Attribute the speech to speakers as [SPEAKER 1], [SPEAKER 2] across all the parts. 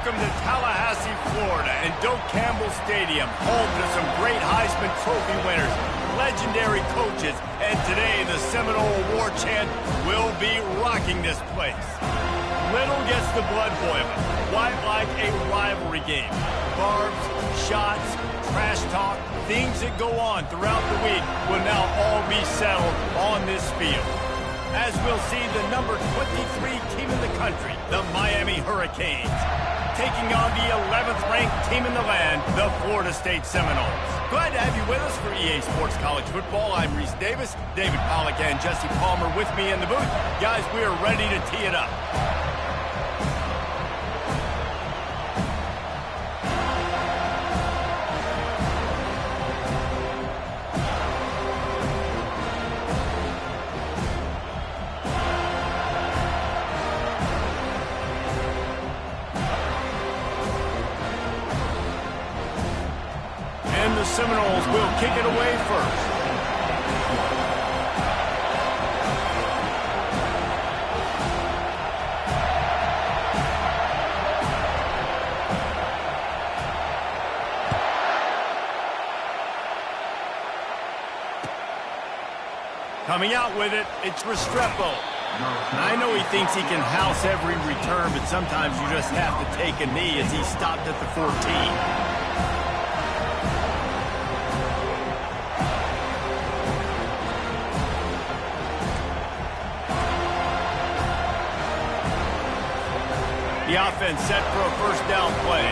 [SPEAKER 1] Welcome to Tallahassee, Florida, and Doak Campbell Stadium, home to some great Heisman Trophy winners, legendary coaches, and today the Seminole Award chant will be rocking this place. Little gets the blood boiling, quite like a rivalry game. Barbs, shots, trash talk, things that go on throughout the week will now all be settled on this field. As we'll see the number 23 team in the country, the Miami Hurricanes, taking on the 11th ranked team in the land, the Florida State Seminoles. Glad to have you with us for EA Sports College Football. I'm Reese Davis, David Pollack and Jesse Palmer with me in the booth. Guys, we are ready to tee it up. The Seminoles will kick it away first. Coming out with it, it's Restrepo. I know he thinks he can house every return, but sometimes you just have to take a knee as he stopped at the 14. The offense set for a first down play.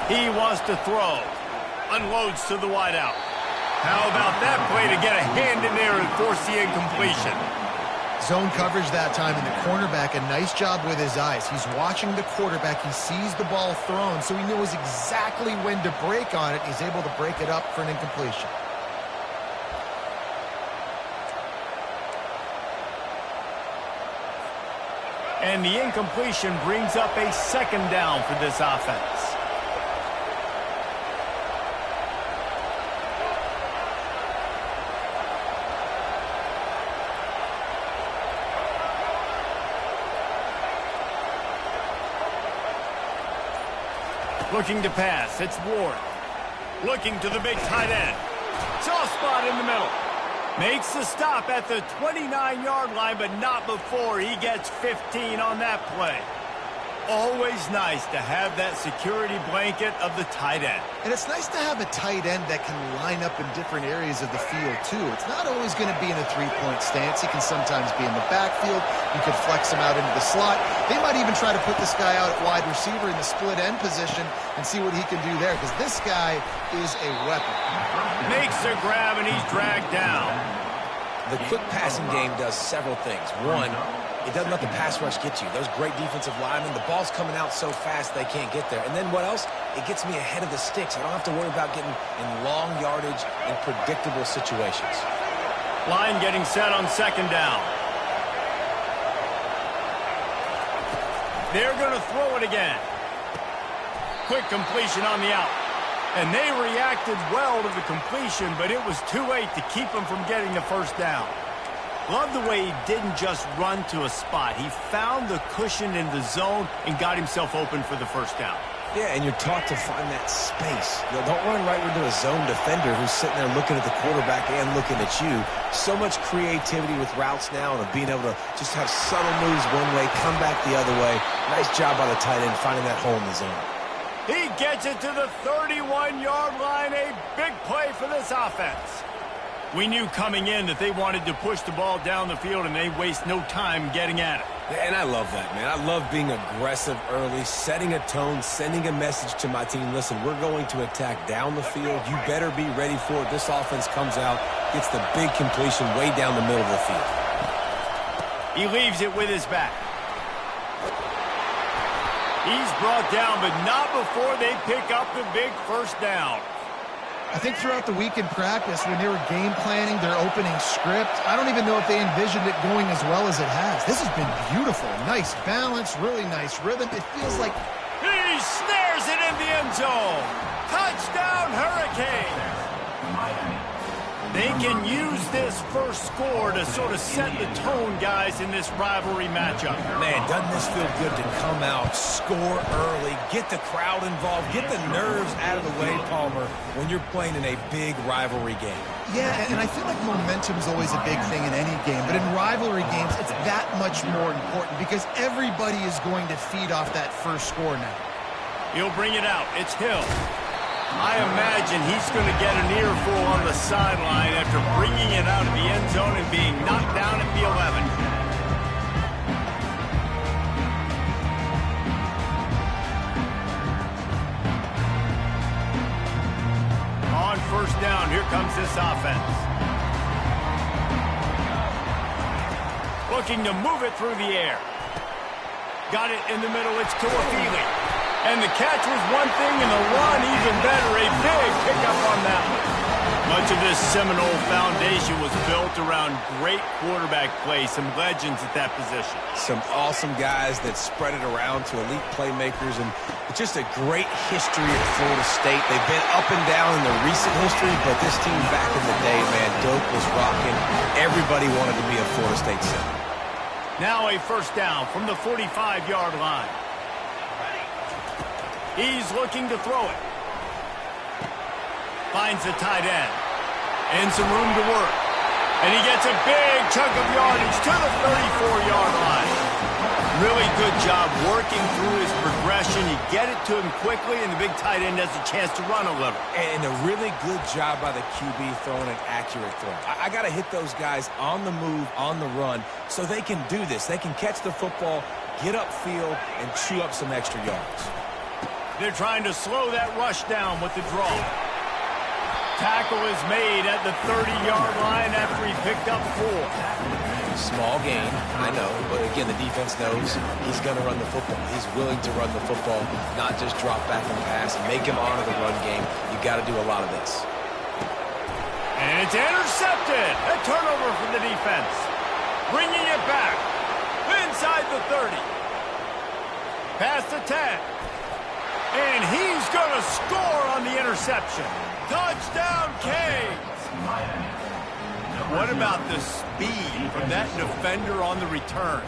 [SPEAKER 1] He wants to throw. Unloads to the wideout. How about that play to get a hand in there and force the incompletion?
[SPEAKER 2] Zone coverage that time, and the cornerback, a nice job with his eyes. He's watching the quarterback. He sees the ball thrown, so he knows exactly when to break on it. He's able to break it up for an incompletion.
[SPEAKER 1] And the incompletion brings up a second down for this offense. Looking to pass, it's Ward. Looking to the big tight end. Soft spot in the middle. Makes the stop at the 29-yard line, but not before he gets 15 on that play. Always nice to have that security blanket of the tight end.
[SPEAKER 2] And it's nice to have a tight end that can line up in different areas of the field, too. It's not always going to be in a three-point stance. He can sometimes be in the backfield. You could flex him out into the slot. They might even try to put this guy out at wide receiver in the split end position and see what he can do there, because this guy is a weapon.
[SPEAKER 1] Makes a grab, and he's dragged down.
[SPEAKER 3] The quick passing game does several things. One, it doesn't let the pass rush get you. Those great defensive linemen, the ball's coming out so fast they can't get there. And then what else? It gets me ahead of the sticks. I don't have to worry about getting in long yardage in predictable situations.
[SPEAKER 1] Line getting set on second down. They're going to throw it again. Quick completion on the out. And they reacted well to the completion, but it was too late to keep them from getting the first down. Love the way he didn't just run to a spot. He found the cushion in the zone and got himself open for the first down.
[SPEAKER 3] Yeah, and you're taught to find that space. You know, don't run right into a zone defender who's sitting there looking at the quarterback and looking at you. So much creativity with routes now and of being able to just have subtle moves one way, come back the other way. Nice job by the tight end finding that hole in the zone.
[SPEAKER 1] He gets it to the 31-yard line. A big play for this offense. We knew coming in that they wanted to push the ball down the field, and they waste no time getting at it.
[SPEAKER 3] And I love that, man. I love being aggressive early, setting a tone, sending a message to my team. Listen, we're going to attack down the field. You better be ready for it. This offense comes out, gets the big completion way down the middle of the field.
[SPEAKER 1] He leaves it with his back. He's brought down, but not before they pick up the big first down.
[SPEAKER 2] I think throughout the week in practice, when they were game planning their opening script, I don't even know if they envisioned it going as well as it has. This has been beautiful. Nice balance, really nice rhythm. It feels like...
[SPEAKER 1] He He snares it in the end zone. Touchdown, Hurricanes. They can use this first score to sort of set the tone, guys, in this rivalry matchup.
[SPEAKER 3] Man, doesn't this feel good to come out, score early, get the crowd involved, get the nerves out of the way, Palmer, when you're playing in a big rivalry game.
[SPEAKER 2] Yeah, and I feel like momentum's always a big thing in any game, but in rivalry games, it's that much more important because everybody is going to feed off that first score now.
[SPEAKER 1] He'll bring it out. It's Hill. I imagine he's going to get an earful on the sideline after bringing it out of the end zone and being knocked down at the 11. On first down, here comes this offense. Looking to move it through the air. Got it in the middle. It's Tuafili. And the catch was one thing, and the run even better. A big pickup on that one. Much of this Seminole foundation was built around great quarterback play, some legends at that position.
[SPEAKER 3] Some awesome guys that spread it around to elite playmakers, and just a great history at Florida State. They've been up and down in the recent history, but this team back in the day, man, Doak was rocking. Everybody wanted to be a Florida State Seminole.
[SPEAKER 1] Now a first down from the 45-yard line. He's looking to throw it. Finds the tight end. And some room to work. And he gets a big chunk of yardage to the 34-yard line. Really good job working through his progression. You get it to him quickly, and the big tight end has a chance to run a little.
[SPEAKER 3] And a really good job by the QB throwing an accurate throw. I got to hit those guys on the move, on the run, so they can do this. They can catch the football, get upfield, and chew up some extra yards.
[SPEAKER 1] They're trying to slow that rush down with the draw. Tackle is made at the 30-yard line after he picked up 4.
[SPEAKER 3] Small gain, I know, but again, the defense knows he's going to run the football. He's willing to run the football, not just drop back and pass, make him honor the run game. You got to do a lot of this.
[SPEAKER 1] And it's intercepted. A turnover for the defense. Bringing it back. Inside the 30. Past the 10. And he's going to score on the interception. Touchdown, Canes! What about the speed from that defender on the return?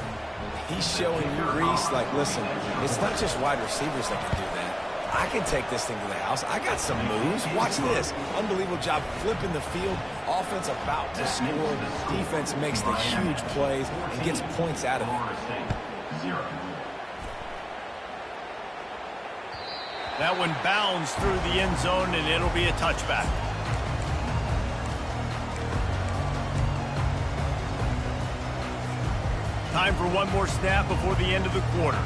[SPEAKER 3] He's showing you, Reese, like, listen, it's not just wide receivers that can do that. I can take this thing to the house. I got some moves. Watch this. Unbelievable job flipping the field. Offense about to score. Defense makes the huge plays and gets points out of it.
[SPEAKER 1] That one bounds through the end zone, and it'll be a touchback. Time for one more snap before the end of the quarter.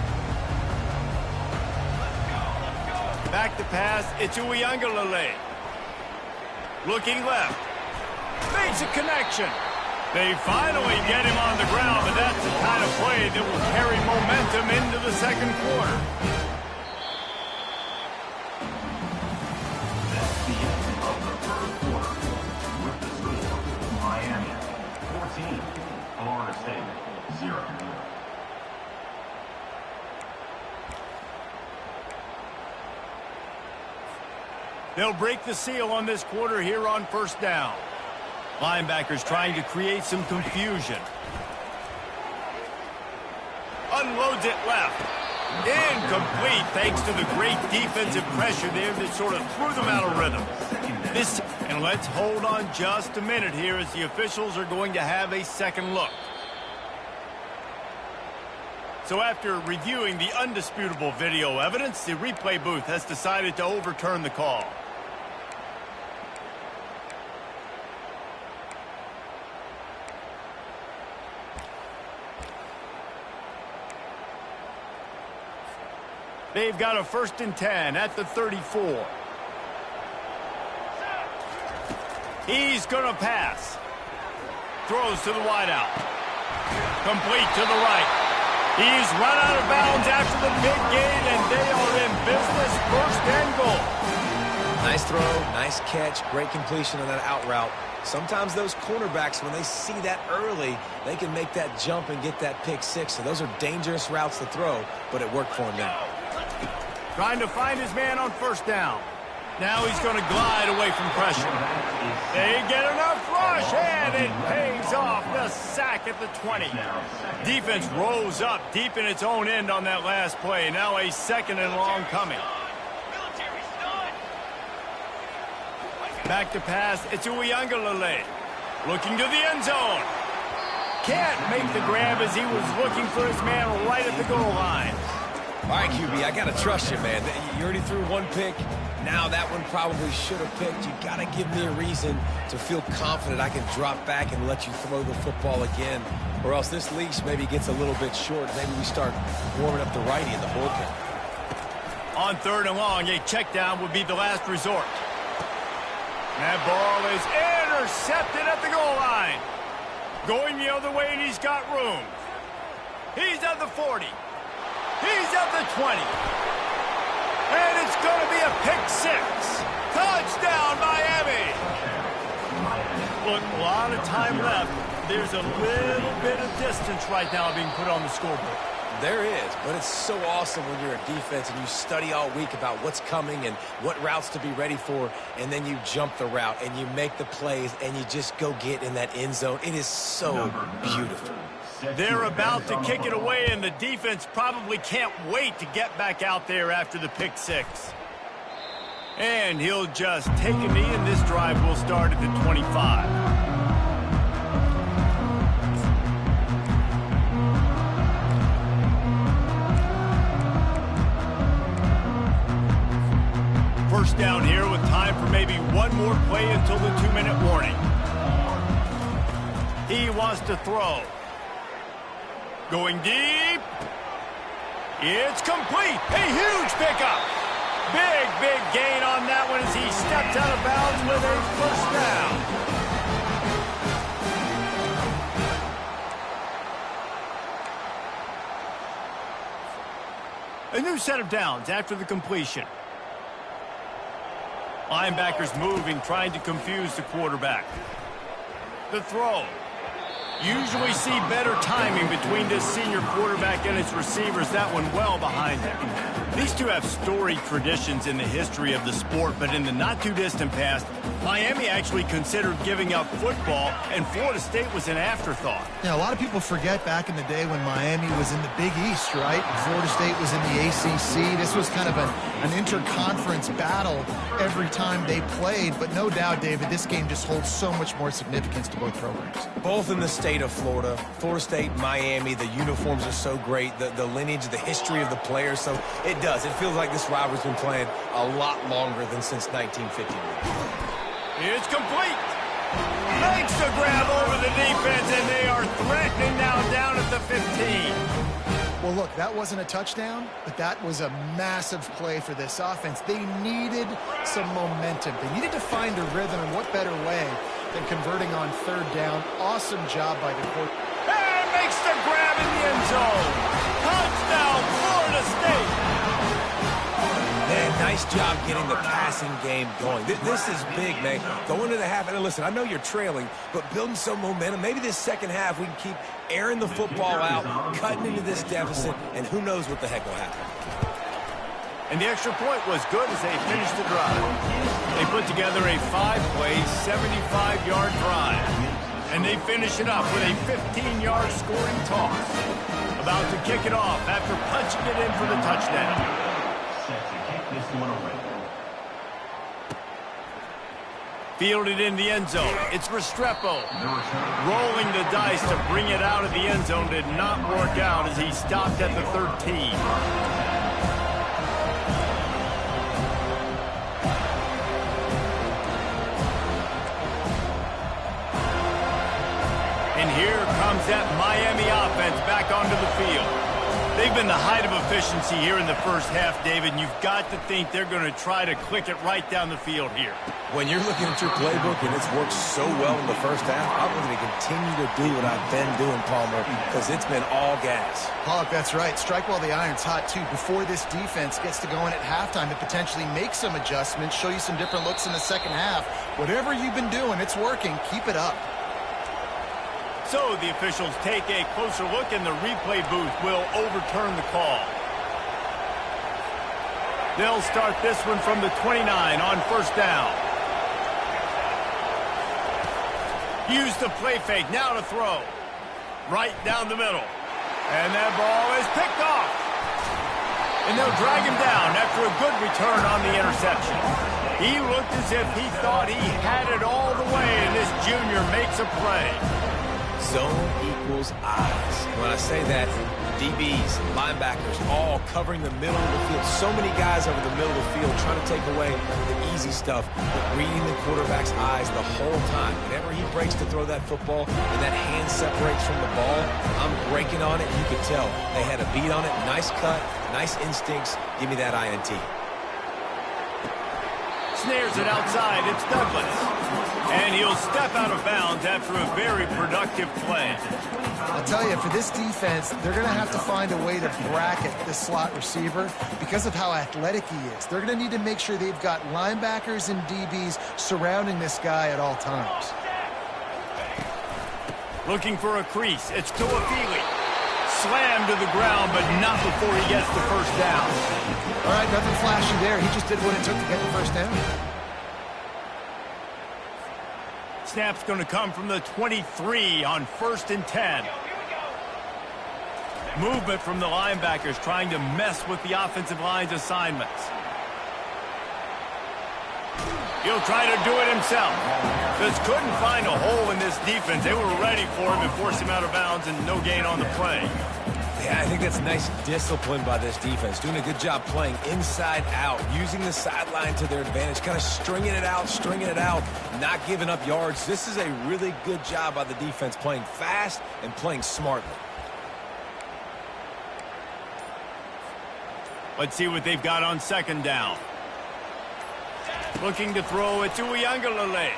[SPEAKER 1] Back to pass, it's Uiagalelei. Looking left. Makes a connection. They finally get him on the ground, but that's the kind of play that will carry momentum into the second quarter. They'll break the seal on this quarter here on first down. Linebackers trying to create some confusion. Unloads it left. Incomplete thanks to the great defensive pressure there that sort of threw them out of rhythm. And let's hold on just a minute here as the officials are going to have a second look. So after reviewing the undisputable video evidence, the replay booth has decided to overturn the call. They've got a 1st and 10 at the 34. He's going to pass. Throws to the wideout. Complete to the right. He's run out of bounds after the big gain, and they are in business. 1st and goal.
[SPEAKER 3] Nice throw, nice catch, great completion on that out route. Sometimes those cornerbacks, when they see that early, they can make that jump and get that pick 6. So those are dangerous routes to throw, but it worked for him now.
[SPEAKER 1] Trying to find his man on first down. Now he's going to glide away from pressure. They get enough rush, and it pays off. The sack at the 20. Defense rolls up deep in its own end on that last play. Now a second and long coming. Back to pass. It's Uyangalele. Looking to the end zone. Can't make the grab as he was looking for his man right at the goal line.
[SPEAKER 3] All right, QB, I got to trust you, man. You already threw one pick. Now that one probably should have picked. You got to give me a reason to feel confident I can drop back and let you throw the football again. Or else this leash maybe gets a little bit short. Maybe we start warming up the righty in the bullpen.
[SPEAKER 1] On third and long, a check down would be the last resort. That ball is intercepted at the goal line. Going the other way, and he's got room. He's at the 40. He's at the 20. And it's going to be a pick six. Touchdown, Miami. Look, a lot of time left. There's a little bit of distance right now being put on the scoreboard.
[SPEAKER 3] There is, but it's so awesome when you're a defense and you study all week about what's coming and what routes to be ready for, and then you jump the route and you make the plays and you just go get in that end zone. It is so beautiful.
[SPEAKER 1] They're about to kick it away, and the defense probably can't wait to get back out there after the pick six. And he'll just take a knee, and this drive will start at the 25. First down here with time for maybe one more play until the 2-minute warning. He wants to throw. Going deep. It's complete. A huge pickup. Big gain on that one as he stepped out of bounds with a first down. A new set of downs after the completion. Linebackers moving, trying to confuse the quarterback. The throw. Usually see better timing between this senior quarterback and his receivers. That one well behind him. These two have storied traditions in the history of the sport, but in the not-too-distant past, Miami actually considered giving up football, and Florida State was an afterthought.
[SPEAKER 2] Yeah, a lot of people forget back in the day when Miami was in the Big East, right? Florida State was in the ACC. This was kind of an interconference battle every time they played, but no doubt, David, this game just holds so much more significance to both programs.
[SPEAKER 3] Both in the state of Florida. Florida State, Miami, the uniforms are so great, the lineage, the history of the players, so it does. It feels like this rivalry's been playing a lot longer than since 1951.
[SPEAKER 1] It's complete. Makes the grab over the defense, and they are threatening now down at the 15.
[SPEAKER 2] Well, look, that wasn't a touchdown, but that was a massive play for this offense. They needed some momentum. They needed to find a rhythm, and what better way than converting on third down. Awesome job by the quarterback.
[SPEAKER 1] And makes the grab in the end zone. Touchdown, Florida State.
[SPEAKER 3] Man, nice job getting the passing game going. This is big, man. Going to the half, and listen, I know you're trailing, but building some momentum. Maybe this second half we can keep airing the football out, cutting into this deficit, and who knows what the heck will happen.
[SPEAKER 1] And the extra point was good as they finished the drive. They put together a 5-play, 75-yard drive. And they finish it up with a 15-yard scoring toss. About to kick it off after punching it in for the touchdown. Fielded in the end zone. It's Restrepo. Rolling the dice to bring it out of the end zone did not work out as he stopped at the 13. And here comes that Miami offense back onto the field. They've been the height of efficiency here in the first half, David, and you've got to think they're going to try to click it right down the field here.
[SPEAKER 3] When you're looking at your playbook and it's worked so well in the first half, I'm going to continue to do what I've been doing, Palmer, because it's been all gas.
[SPEAKER 2] Pollock, that's right. Strike while the iron's hot, too. Before this defense gets to going at halftime to potentially make some adjustments, show you some different looks in the second half. Whatever you've been doing, it's working. Keep it up.
[SPEAKER 1] So the officials take a closer look, and the replay booth will overturn the call. They'll start this one from the 29 on first down. Use the play fake, now to throw. Right down the middle. And that ball is picked off. And they'll drag him down after a good return on the interception. He looked as if he thought he had it all the way, and this junior makes a play.
[SPEAKER 3] Zone equals eyes. When I say that, DBs, linebackers, all covering the middle of the field. So many guys over the middle of the field trying to take away the easy stuff, but reading the quarterback's eyes the whole time. Whenever he breaks to throw that football and that hand separates from the ball, I'm breaking on it. You could tell they had a beat on it. Nice cut, nice instincts. Give me that INT.
[SPEAKER 1] Snares it outside. It's Douglas. And he'll step out of bounds after a very productive play.
[SPEAKER 2] I'll tell you, for this defense, they're going to have to find a way to bracket this slot receiver because of how athletic he is. They're going to need to make sure they've got linebackers and DBs surrounding this guy at all times.
[SPEAKER 1] Looking for a crease. It's Tuafili. Slammed to the ground, but not before he gets the first down.
[SPEAKER 2] All right, nothing flashy there. He just did what it took to get the first down.
[SPEAKER 1] Snap's going to come from the 23 on 1st and 10. Movement from the linebackers trying to mess with the offensive line's assignments. He'll try to do it himself. Just couldn't find a hole in this defense. They were ready for him and forced him out of bounds, and no gain on the play.
[SPEAKER 3] Yeah, I think that's nice discipline by this defense. Doing a good job playing inside out, using the sideline to their advantage, kind of stringing it out, not giving up yards. This is a really good job by the defense, playing fast and playing smartly.
[SPEAKER 1] Let's see what they've got on 2nd down. Looking to throw it to Uiagalelei.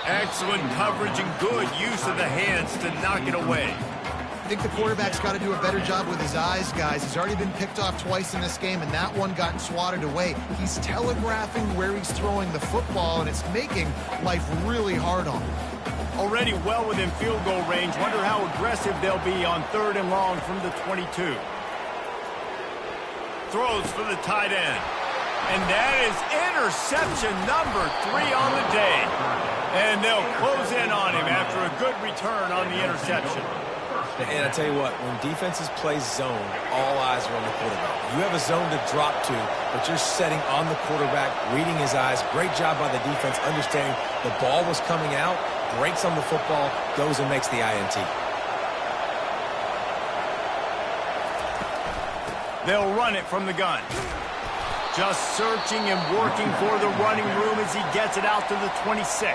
[SPEAKER 1] Excellent coverage and good use of the hands to knock it away.
[SPEAKER 2] I think the quarterback's got to do a better job with his eyes, guys. He's already been picked off twice in this game, and that one got swatted away. He's telegraphing where he's throwing the football, and it's making life really hard on him.
[SPEAKER 1] Already well within field goal range. Wonder how aggressive they'll be on 3rd and long from the 22. Throws for the tight end. And that is interception number 3 on the day. And they'll close in on him after a good return on the interception.
[SPEAKER 3] And I tell you what, when defenses play zone, all eyes are on the quarterback. You have a zone to drop to, but you're setting on the quarterback, reading his eyes. Great job by the defense, understanding the ball was coming out, breaks on the football, goes and makes the INT.
[SPEAKER 1] They'll run it from the gun. Just searching and working for the running room as he gets it out to the 26.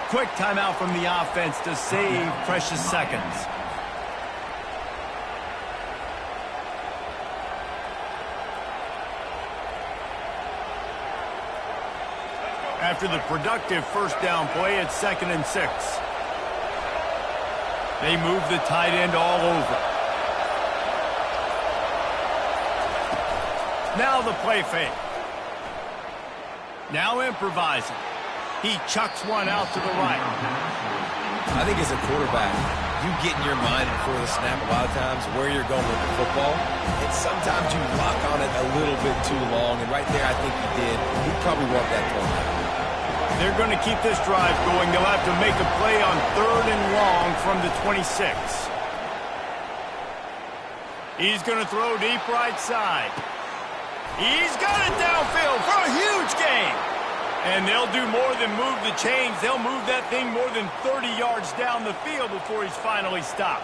[SPEAKER 1] Quick timeout from the offense to save precious seconds. After the productive first down play, it's 2nd and 6. They move the tight end all over. Now the play fake. Now improvising. He chucks one out to the right.
[SPEAKER 3] I think as a quarterback, you get in your mind before the snap a lot of times where you're going with the football. And sometimes you lock on it a little bit too long. And right there, I think he did. He probably walked that play back.
[SPEAKER 1] They're going to keep this drive going. They'll have to make a play on 3rd and long from the 26. He's going to throw deep right side. He's got it downfield for a huge gain. And they'll do more than move the chains. They'll move that thing more than 30 yards down the field before he's finally stopped.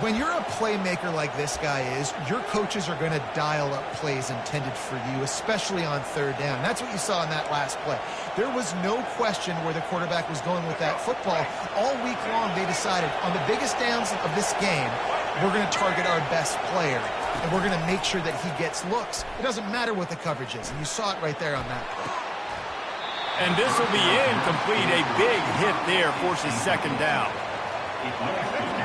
[SPEAKER 2] When you're a playmaker like this guy is, your coaches are going to dial up plays intended for you, especially on 3rd down. That's what you saw in that last play. There was no question where the quarterback was going with that football. All week long, they decided on the biggest downs of this game, we're going to target our best player, and we're going to make sure that he gets looks. It doesn't matter what the coverage is, and you saw it right there on that play.
[SPEAKER 1] And this will be incomplete. A big hit there forces 2nd down.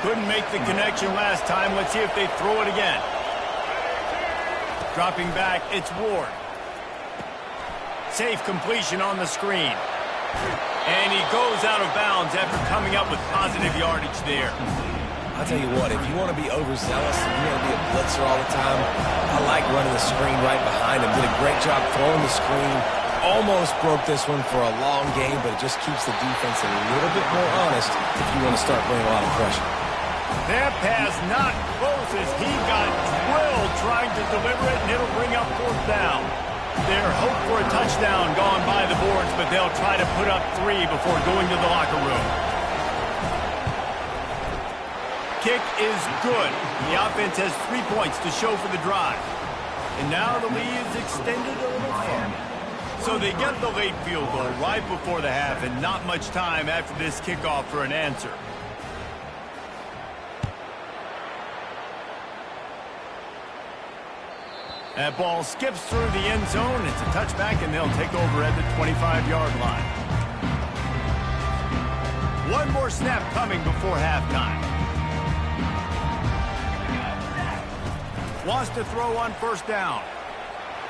[SPEAKER 1] Couldn't make the connection last time. Let's see if they throw it again. Dropping back, it's Ward. Safe completion on the screen. And he goes out of bounds after coming up with positive yardage there.
[SPEAKER 3] I'll tell you what, if you want to be overzealous, if you want to be a blitzer all the time, I like running the screen right behind him. Did a great job throwing the screen. Almost broke this one for a long game, but it just keeps the defense a little bit more honest if you want to start bringing a lot of pressure.
[SPEAKER 1] That pass not close as he got drilled trying to deliver it, and it'll bring up 4th down. Their hope for a touchdown gone by the boards, but they'll try to put up 3 before going to the locker room. Kick is good. The offense has 3 points to show for the drive. And now the lead is extended a little further. So they get the late field goal right before the half, and not much time after this kickoff for an answer. That ball skips through the end zone. It's a touchback, and they'll take over at the 25-yard line. One more snap coming before halftime. Wants to throw on 1st down.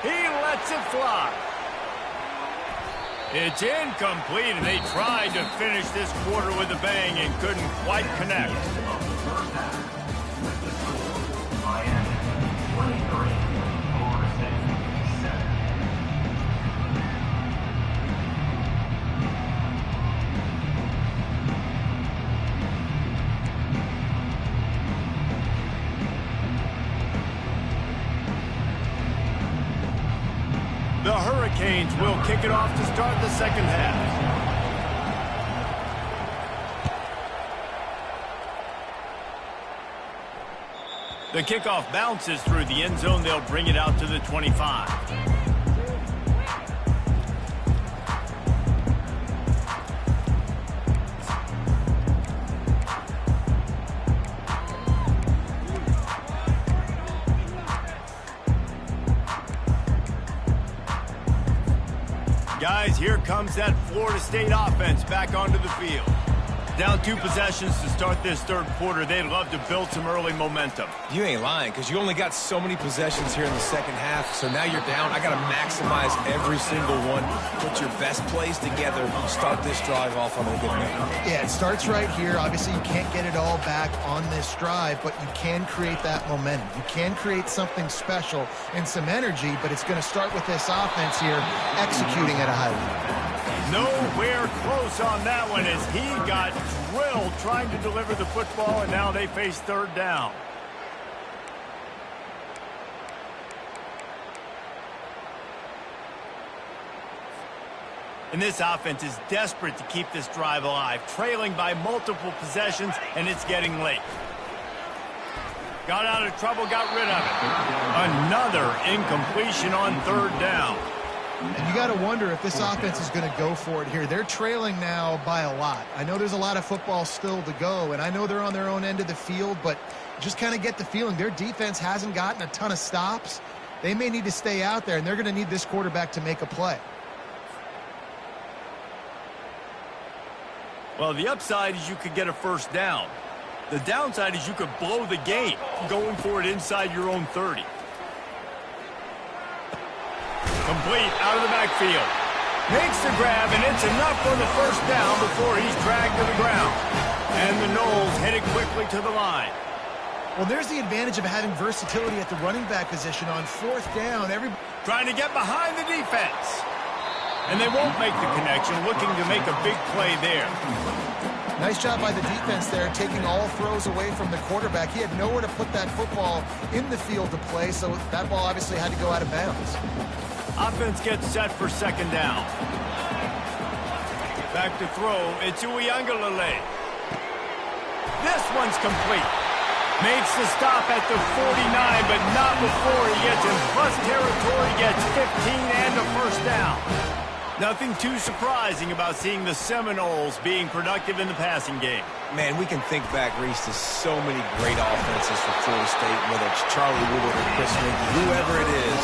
[SPEAKER 1] He lets it fly. It's incomplete, and they tried to finish this quarter with a bang and couldn't quite connect. The Hurricanes will kick it off to start the second half. The kickoff bounces through the end zone. They'll bring it out to the 25. Guys, here comes that Florida State offense back onto the field. Down 2 possessions to start this 3rd quarter. They'd love to build some early momentum.
[SPEAKER 3] You ain't lying, because you only got so many possessions here in the second half, so now you're down. I got to maximize every single one. Put your best plays together. Start this drive off on a good note.
[SPEAKER 2] Yeah, it starts right here. Obviously, you can't get it all back on this drive, but you can create that momentum. You can create something special and some energy, but it's going to start with this offense here executing at a high level.
[SPEAKER 1] Nowhere close on that one as he got drilled trying to deliver the football, and now they face 3rd down. And this offense is desperate to keep this drive alive, trailing by multiple possessions, and it's getting late. Got out of trouble, got rid of it. Another incompletion on 3rd down.
[SPEAKER 2] And you got to wonder if this offense is going to go for it here. They're trailing now by a lot. I know there's a lot of football still to go, and I know they're on their own end of the field, but just kind of get the feeling their defense hasn't gotten a ton of stops. They may need to stay out there, and they're going to need this quarterback to make a play.
[SPEAKER 1] Well, the upside is you could get a 1st down. The downside is you could blow the game going for it inside your own 30. Complete out of the backfield. Makes the grab, and it's enough for the 1st down before he's dragged to the ground. And the Noles headed quickly to the line.
[SPEAKER 2] Well, there's the advantage of having versatility at the running back position on 4th down.
[SPEAKER 1] Trying to get behind the defense. And they won't make the connection, looking to make a big play there.
[SPEAKER 2] Nice job by the defense there, taking all throws away from the quarterback. He had nowhere to put that football in the field to play, so that ball obviously had to go out of bounds.
[SPEAKER 1] Offense gets set for 2nd down. Back to throw. It's Uiagalelei. This one's complete. Makes the stop at the 49, but not before he gets in plus territory, gets 15 and a 1st down. Nothing too surprising about seeing the Seminoles being productive in the passing game.
[SPEAKER 3] Man, we can think back, Reese, to so many great offenses for Florida State, whether it's Charlie Woodward or Chris Minky, whoever it is,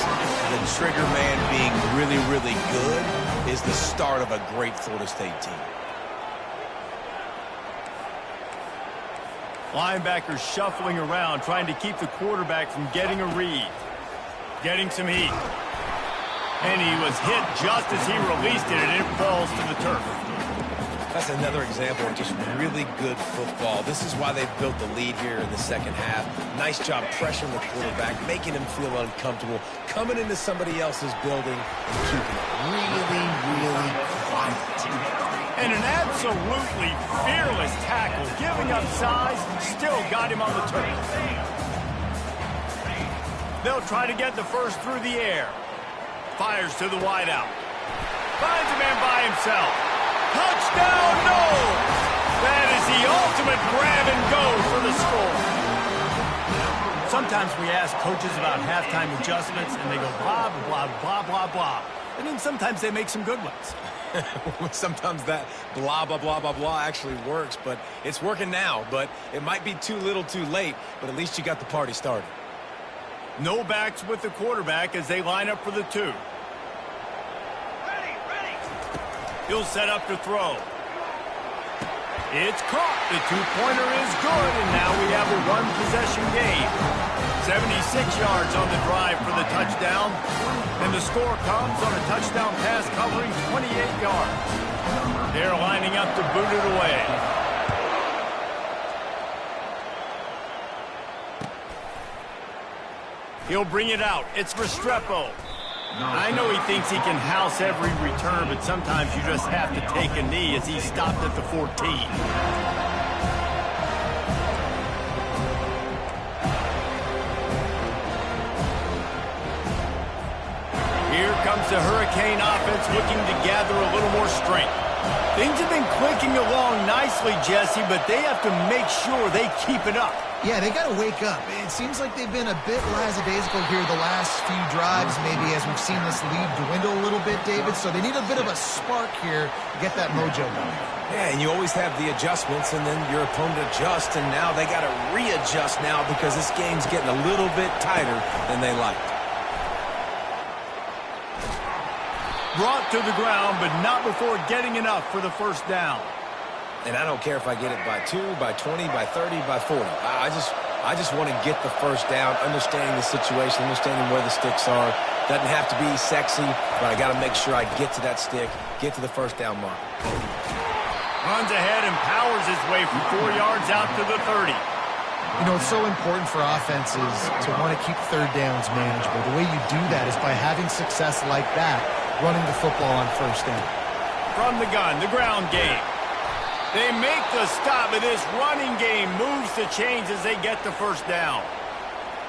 [SPEAKER 3] the trigger man being really, really good is the start of a great Florida State team.
[SPEAKER 1] Linebackers shuffling around, trying to keep the quarterback from getting a read. Getting some heat. And he was hit just as he released it, and it falls to the turf.
[SPEAKER 3] That's another example of just really good football. This is why they've built the lead here in the second half. Nice job pressuring the quarterback, making him feel uncomfortable, coming into somebody else's building and keeping it really, really quiet.
[SPEAKER 1] And an absolutely fearless tackle, giving up size, still got him on the turf. They'll try to get the first through the air. Fires to the wideout. Finds a man by himself. Touchdown, no! That is the ultimate grab and go for the score. Sometimes we ask coaches about halftime adjustments, and they go blah, blah, blah, blah, blah. And then sometimes they make some good ones.
[SPEAKER 3] Sometimes that blah, blah, blah, blah, blah actually works, but it's working now. But it might be too little too late, but at least you got the party started.
[SPEAKER 1] No backs with the quarterback as they line up for the two. He'll set up to throw. It's caught. The two-pointer is good, and now we have a one-possession game. 76 yards on the drive for the touchdown, and the score comes on a touchdown pass covering 28 yards. They're lining up to boot it away. He'll bring it out. It's Restrepo. I know he thinks he can house every return, but sometimes you just have to take a knee as he stopped at the 14. Here comes the Hurricane offense looking to gather a little more strength. Things have been clicking along nicely, Jesse, but they have to make sure they keep it up.
[SPEAKER 2] Yeah, they got to wake up. It seems like they've been a bit lackadaisical here the last few drives, maybe as we've seen this lead dwindle a little bit, David. So they need a bit of a spark here to get that mojo going.
[SPEAKER 3] Yeah, and you always have the adjustments, and then your opponent adjusts, and now they got to readjust now because this game's getting a little bit tighter than they liked.
[SPEAKER 1] Brought to the ground, but not before getting enough for the first down.
[SPEAKER 3] And I don't care if I get it by 2, by 20, by 30, by 40. I just want to get the first down, understanding the situation, understanding where the sticks are. Doesn't have to be sexy, but I got to make sure I get to that stick, get to the first down mark.
[SPEAKER 1] Runs ahead and powers his way from 4 yards out to the 30.
[SPEAKER 2] You know, it's so important for offenses to want to keep third downs manageable. The way you do that is by having success like that, running the football on first down.
[SPEAKER 1] From the gun, the ground game. They make the stop, but this running game moves the chains as they get the first down.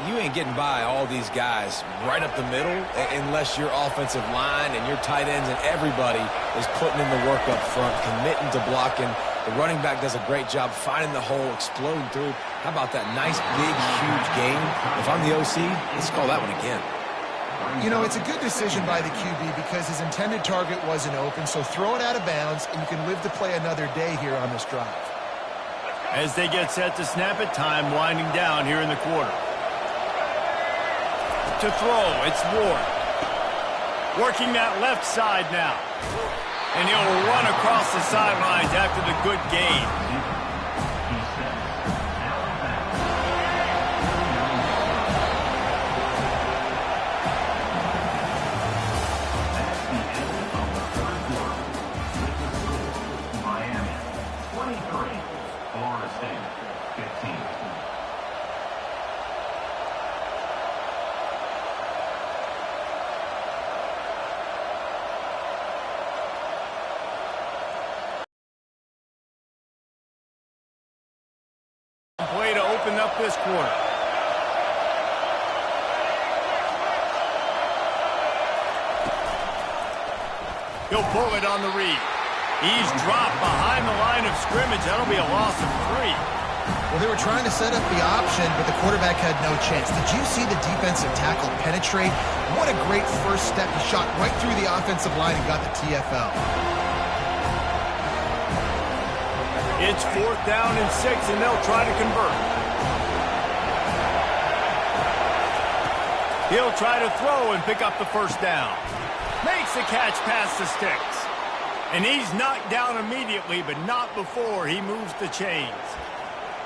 [SPEAKER 3] You ain't getting by all these guys right up the middle unless your offensive line and your tight ends and everybody is putting in the work up front, committing to blocking. The running back does a great job finding the hole, exploding through. How about that nice, big, huge gain? If I'm the OC, let's call that one again.
[SPEAKER 2] You know, it's a good decision by the QB because his intended target wasn't open, so throw it out of bounds, and you can live to play another day here on this drive.
[SPEAKER 1] As they get set to snap it, time winding down here in the quarter. To throw, it's Ward. Working that left side now. And he'll run across the sidelines after the good gain. Play to open up this quarter. He'll pull it on the read. He's dropped behind the line of scrimmage. That'll be a loss of 3.
[SPEAKER 2] Well, they were trying to set up the option, but the quarterback had no chance. Did you see the defensive tackle penetrate? What a great first step. He shot right through the offensive line and got the TFL.
[SPEAKER 1] It's 4th down and 6, and they'll try to convert. He'll try to throw and pick up the first down. Makes the catch past the sticks. And he's knocked down immediately, but not before he moves the chains.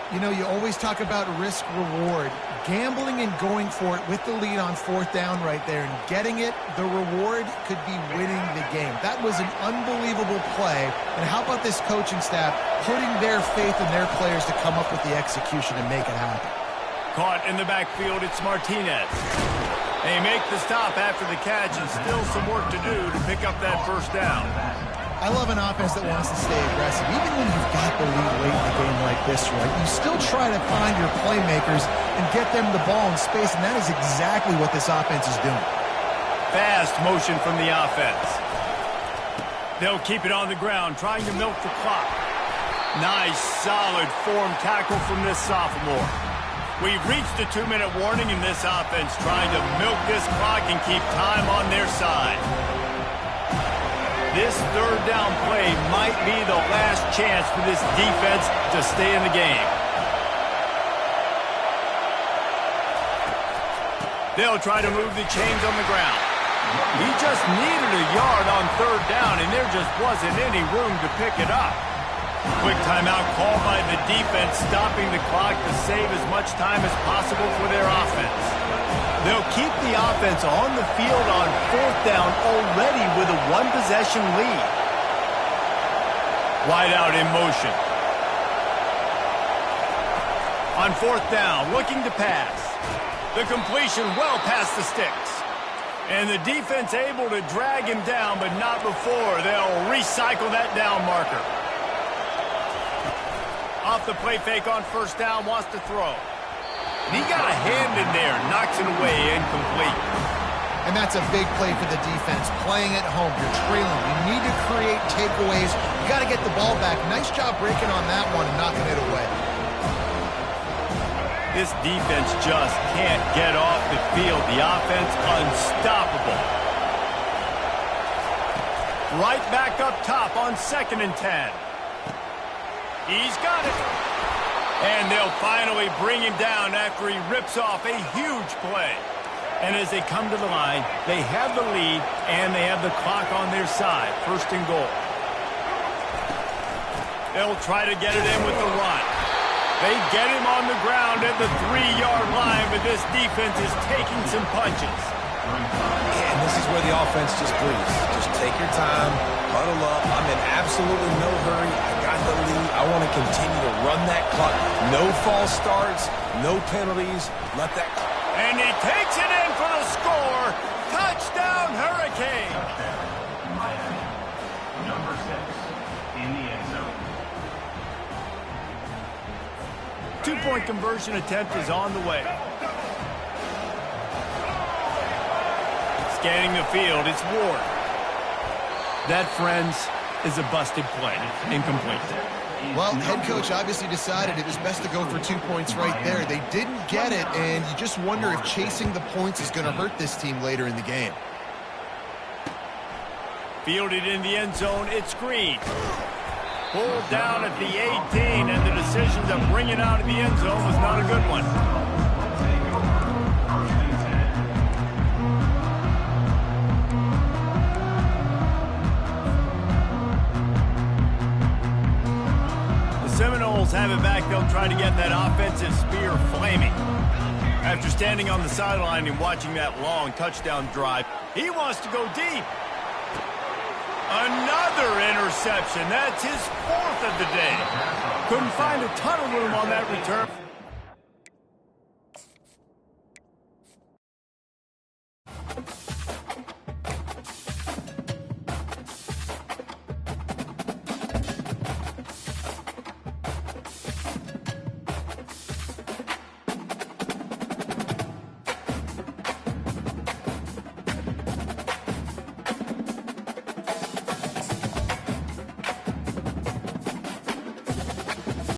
[SPEAKER 2] You know, you always talk about risk-reward. Gambling and going for it with the lead on fourth down right there and getting it, the reward could be winning the game. That was an unbelievable play. And how about this coaching staff putting their faith in their players to come up with the execution and make it happen?
[SPEAKER 1] Caught in the backfield, it's Martinez. They make the stop after the catch and still some work to do to pick up that first down.
[SPEAKER 2] I love an offense that wants to stay aggressive. Even when you've got the lead late in the game like this, right, you still try to find your playmakers and get them the ball in space, and that is exactly what this offense is doing.
[SPEAKER 1] Fast motion from the offense. They'll keep it on the ground, trying to milk the clock. Nice, solid form tackle from this sophomore. We've reached the 2-minute warning in this offense, trying to milk this clock and keep time on their side. This third down play might be the last chance for this defense to stay in the game. They'll try to move the chains on the ground. He just needed a yard on third down, and there just wasn't any room to pick it up. Quick timeout called by the defense, stopping the clock to save as much time as possible for their offense. They'll keep the offense on the field on fourth down already with a one-possession lead. Wide out in motion. On fourth down, looking to pass. The completion well past the sticks. And the defense able to drag him down, but not before they'll recycle that down marker. Off the play fake on first down, wants to throw. He got a hand in there, knocks it away, incomplete.
[SPEAKER 2] And that's a big play for the defense. Playing at home, you're trailing. You need to create takeaways. You got to get the ball back. Nice job breaking on that one and knocking it away.
[SPEAKER 1] This defense just can't get off the field. The offense unstoppable. Right back up top on 2nd and 10. He's got it. And they'll finally bring him down after he rips off a huge play. And as they come to the line, they have the lead and they have the clock on their side. 1st and goal. They'll try to get it in with the run. They get him on the ground at the 3-yard line, but this defense is taking some punches.
[SPEAKER 3] And this is where the offense just breathes. Just take your time, huddle up. I'm in absolutely no hurry. I got the lead. I want to continue to run that clock. No false starts, no penalties. Let that clock.
[SPEAKER 1] And he takes it in for the score. Touchdown, Hurricane.
[SPEAKER 4] Number 6 in the end zone.
[SPEAKER 1] 2-point conversion attempt is on the way. Scanning the field, it's Ward. That, friends, is a busted play. Incomplete.
[SPEAKER 2] Well, head coach obviously decided it was best to go for 2 points right there. They didn't get it, and you just wonder if chasing the points is going to hurt this team later in the game.
[SPEAKER 1] Fielded in the end zone, it's Green. Pulled down at the 18, and the decision to bring it out of the end zone was not a good one. The Seminoles have it back. They'll try to get that offensive spear flaming. After standing on the sideline and watching that long touchdown drive, he wants to go deep. Another interception. That's his 4th of the day. Couldn't find a ton of room on that return.